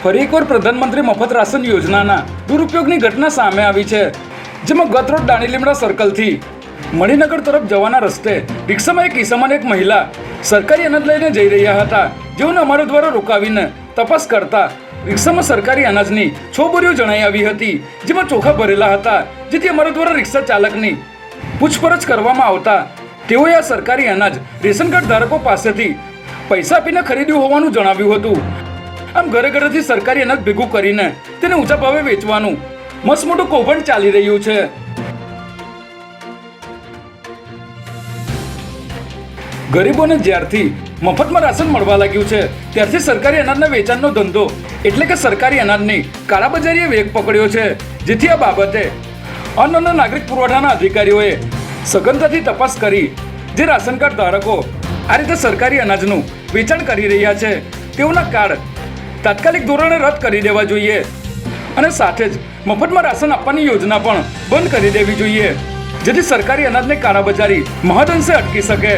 ફરી એકવાર પ્રધાનમંત્રી મફત રાશન યોજનાના દુરુપયોગની ઘટના સામે આવી છે, જેમાં ગત રોજ દાણીલીમડા સર્કલથી મણિનગર તરફ જવાના રસ્તે રિક્ષામાં એક ઈસમ અને એક મહિલા સરકારી અનાજ લઈને જઈ રહ્યા હતા, જેઓને અમારા દ્વારા રોકાવીને તપાસ કરતા રિક્ષામાં સરકારી અનાજની 6 બોરીઓ જણાઈ આવી હતી, જેમાં ચોખા ભરેલા હતા, જેથી અમારા દ્વારા રિક્ષા ચાલકની પૂછપરછ કરવામાં આવતા તેઓએ આ સરકારી અનાજ રેશન કાર્ડ ધારકો પાસેથી પૈસા આપીને ખરીદ્યું હોવાનું જણાવ્યું હતું. આમ ઘરે ઘરેથી સરકારી અનાજ ભેગું કરીને તેને ઊંચા ભાવે વેચવાનું મસ્ત મોટું કૌભાંડ ચાલી રહ્યું છે. ગરીબોને જ્યારથી મફતમાં રાશન મળવા લાગ્યું છે, ત્યારથી સરકારી અનાજના વેચાણનો ધંધો એટલે કે સરકારી અનાજની કાળાબજારીએ વેગ પકડ્યો છે, જેથી આ બાબતે અન્ન અને નાગરિક પુરવઠાના અધિકારીઓએ સઘનતાથી તપાસ કરી જે રાશન કાર્ડ ધારકો આ રીતે સરકારી અનાજનું વેચાણ કરી રહ્યા છે તેઓના કાર્ડ તાત્કાલિક ધોરણે રદ કરી દેવા જોઈએ અને સાથે જ મફતમાં રાશન આપવાની યોજના પણ બંધ કરી દેવી જોઈએ, જેથી સરકારી અનાજની કાળાબજારી મહદઅંશે અટકી શકે.